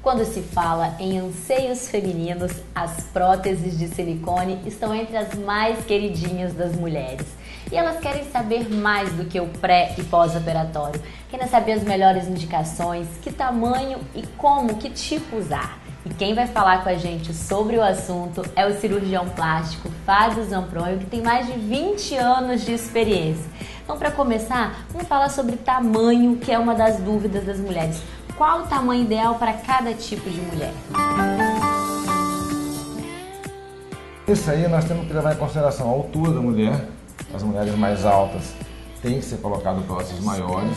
Quando se fala em anseios femininos, as próteses de silicone estão entre as mais queridinhas das mulheres. E elas querem saber mais do que o pré e pós-operatório. Querem saber as melhores indicações, que tamanho e como, que tipo usar. E quem vai falar com a gente sobre o assunto é o cirurgião plástico Fábio Zampronho, que tem mais de 20 anos de experiência. Então, para começar, vamos falar sobre tamanho, que é uma das dúvidas das mulheres. Qual o tamanho ideal para cada tipo de mulher? Isso aí nós temos que levar em consideração a altura da mulher. As mulheres mais altas têm que ser colocado próteses maiores,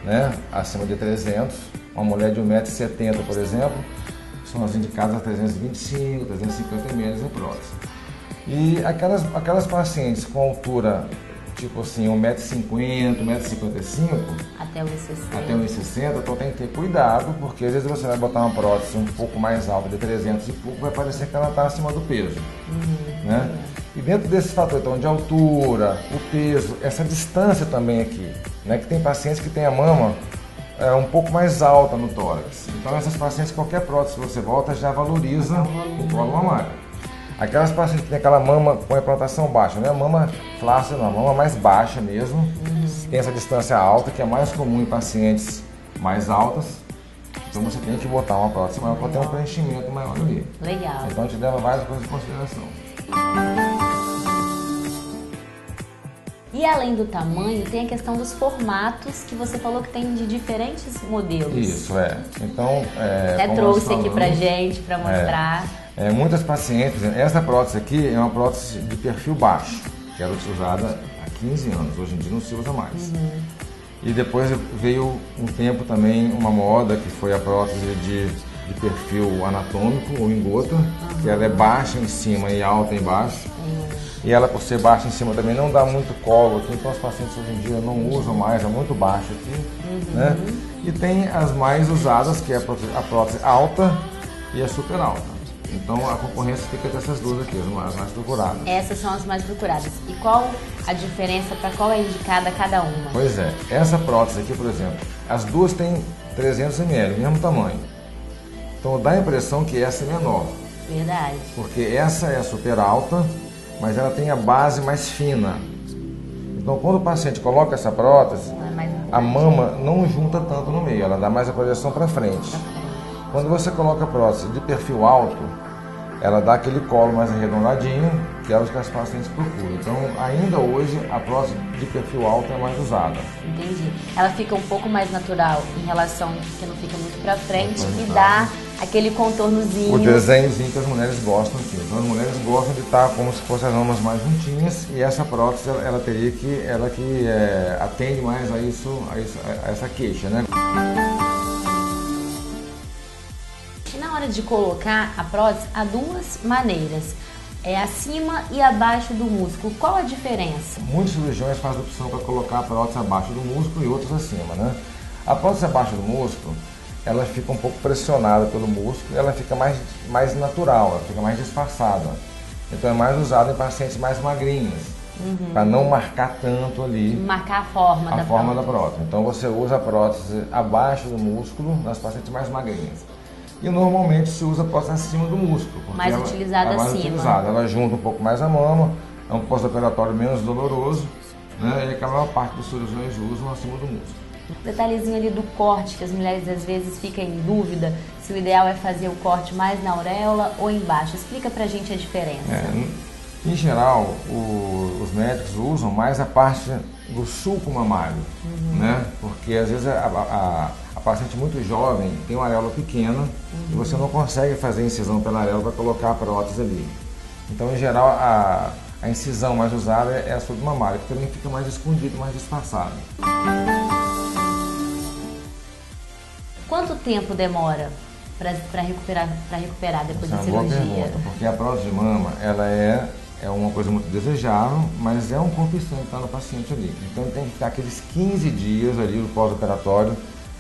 né? Acima de 300. Uma mulher de 1,70 m, por exemplo, são as indicadas a 325, 350 ml de prótese. E aquelas pacientes com altura tipo assim, 1,50 m, 1,55 m, até 1,60 m, então tem que ter cuidado, porque às vezes você vai botar uma prótese um pouco mais alta, de 300 e pouco, vai parecer que ela está acima do peso. Né? E dentro desse fator, então, de altura, o peso, essa distância também aqui, né? Que tem pacientes que têm a mama um pouco mais alta no tórax. Então essas pacientes, qualquer prótese que você volta já valoriza o colo mamário. Aquelas pacientes que tem aquela mama com implantação baixa, não é mama flácida não, mama mais baixa mesmo, tem essa distância alta, que é mais comum em pacientes mais altas, então você tem que botar uma prótese maior para ter um preenchimento maior ali. Legal. Então a gente leva várias coisas em consideração. E além do tamanho, tem a questão dos formatos, que você falou que tem de diferentes modelos. Isso, é. Então, até trouxe aqui pra gente, para mostrar. Muitas pacientes, essa prótese aqui é uma prótese de perfil baixo, que era usada há 15 anos, hoje em dia não se usa mais. E depois veio um tempo também, uma moda, que foi a prótese de perfil anatômico ou em gota, que ela é baixa em cima e alta embaixo. E ela, por ser baixa em cima, também não dá muito colo aqui, então os pacientes hoje em dia não usam mais, é muito baixo aqui. Né? E tem as mais usadas, que é a prótese alta e a super alta. Então a concorrência fica dessas duas aqui, as mais procuradas. Essas são as mais procuradas. E qual a diferença, para qual é indicada cada uma? Pois é, essa prótese aqui, por exemplo, as duas têm 300 ml, mesmo tamanho. Então dá a impressão que essa é menor. Verdade. Porque essa é a super alta, mas ela tem a base mais fina. Então quando o paciente coloca essa prótese, a mama não junta tanto no meio, ela dá mais a projeção para frente. Quando você coloca a prótese de perfil alto, ela dá aquele colo mais arredondadinho, que é o que as pacientes procuram. Então, ainda hoje, a prótese de perfil alto é mais usada. Entendi. Ela fica um pouco mais natural em relação que não fica muito para frente e dá aquele contornozinho. O desenhozinho que as mulheres gostam aqui. Então, as mulheres gostam de estar como se fossem as mamas mais juntinhas, e essa prótese, ela teria que, atende mais a essa queixa, né? Na hora de colocar a prótese, há duas maneiras, acima e abaixo do músculo. Qual a diferença? Muitos cirurgiões fazem opção para colocar a prótese abaixo do músculo e outros acima, né? A prótese abaixo do músculo, ela fica um pouco pressionada pelo músculo e ela fica mais natural, ela fica mais disfarçada. Então é mais usada em pacientes mais magrinhos, para não marcar tanto ali. Marcar a forma da prótese. Então você usa a prótese abaixo do músculo nas pacientes mais magrinhas. E normalmente se usa a prótese acima do músculo. Mais utilizada acima. Ela junta um pouco mais a mama, é um pós-operatório menos doloroso, né? E que a maior parte dos cirurgiões usam acima do músculo. Detalhezinho ali do corte, que as mulheres às vezes ficam em dúvida se o ideal é fazer o corte mais na auréola ou embaixo. Explica pra gente a diferença. Em geral, os médicos usam mais a parte do sulco mamário, né? Porque às vezes a paciente muito jovem tem uma areola pequena e você não consegue fazer incisão pela areola para colocar a prótese ali. Então, em geral, a incisão mais usada é a submamária, que também fica mais escondido, mais disfarçado. Quanto tempo demora para recuperar depois da cirurgia? Boa pergunta, porque a prótese de mama, ela é uma coisa muito desejável, mas é um corpo estranho que está no paciente ali. Então tem que ficar aqueles 15 dias ali no pós-operatório,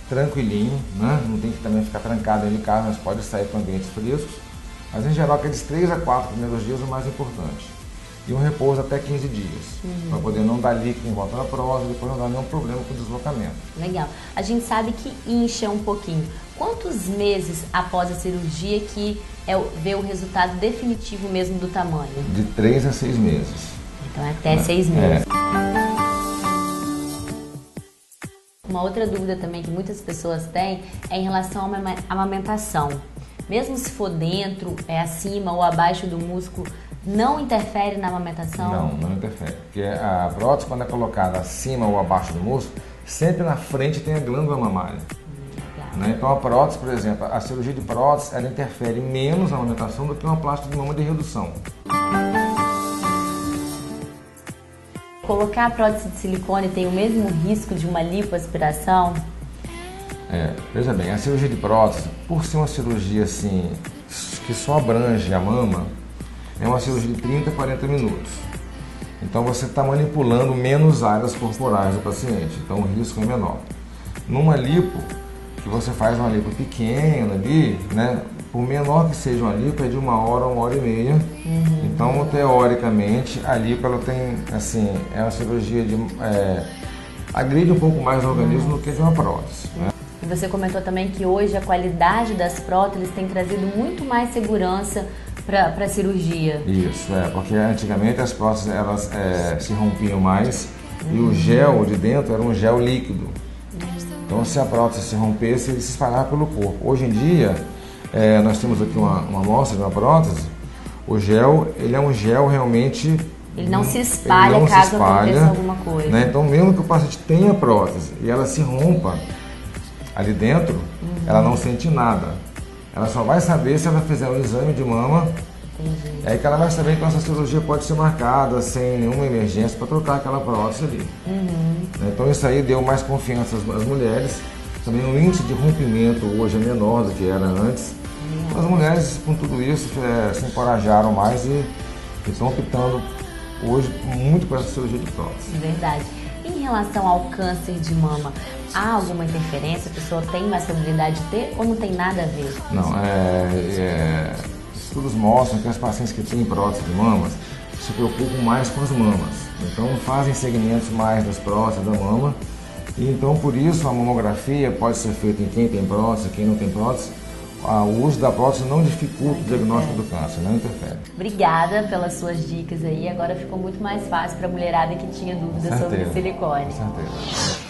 tranquilinho, né? Não tem que também ficar trancado dentro de casa, mas pode sair para ambientes frescos. Mas em geral, aqueles 3 a 4 primeiros dias é o mais importante. E um repouso até 15 dias, para poder não dar líquido em volta da prótese, depois não dar nenhum problema com o deslocamento. Legal. A gente sabe que incha um pouquinho. quantos meses após a cirurgia que vê o resultado definitivo mesmo do tamanho? De 3 a 6 meses. Então é até 6 meses. Uma outra dúvida também que muitas pessoas têm é em relação à amamentação. Mesmo se for dentro, acima ou abaixo do músculo, não interfere na amamentação? Não interfere. Porque a prótese, quando é colocada acima ou abaixo do músculo, sempre na frente tem a glândula mamária. Né? Então a prótese, por exemplo, a cirurgia de prótese, ela interfere menos na amamentação do que uma plástica de mama de redução. Colocar a prótese de silicone tem o mesmo risco de uma lipoaspiração? Veja bem, a cirurgia de prótese, por ser uma cirurgia assim, que só abrange a mama, é uma cirurgia de 30 a 40 minutos. Então você está manipulando menos áreas corporais do paciente, então o risco é menor. Numa lipo, que você faz uma lipo pequena ali, né? Por menor que seja uma lipo, é de 1 hora a 1h30. Então, teoricamente, a lipo ela tem, assim, é uma cirurgia de agride um pouco mais o organismo do que de uma prótese. Né? E você comentou também que hoje a qualidade das próteses tem trazido muito mais segurança para a cirurgia. Isso, porque antigamente as próteses elas se rompiam mais e o gel de dentro era um gel líquido. Então, se a prótese se rompesse, ele se espalhava pelo corpo. Hoje em dia, nós temos aqui uma amostra de uma prótese. O gel, ele é um gel realmente... Ele não se espalha caso aconteça alguma coisa. Né? Então, mesmo que o paciente tenha prótese e ela se rompa ali dentro, ela não sente nada. Ela só vai saber se ela fizer um exame de mama. Entendi. É aí que ela vai saber que essa cirurgia pode ser marcada sem nenhuma emergência para trocar aquela prótese ali. Então isso aí deu mais confiança às mulheres. Também o índice de rompimento hoje é menor do que era antes. As mulheres com tudo isso se encorajaram mais e estão optando hoje muito por essa cirurgia de prótese. Verdade. Em relação ao câncer de mama, há alguma interferência? A pessoa tem mais probabilidade de ter ou não tem nada a ver? Não, estudos mostram que as pacientes que têm prótese de mamas se preocupam mais com as mamas. Então fazem segmentos mais das próteses da mama. E então por isso a mamografia pode ser feita em quem tem prótese, quem não tem prótese. O uso da prótese não dificulta o diagnóstico do câncer, não interfere. Obrigada pelas suas dicas aí. Agora ficou muito mais fácil para a mulherada que tinha dúvidas sobre silicone. Com certeza.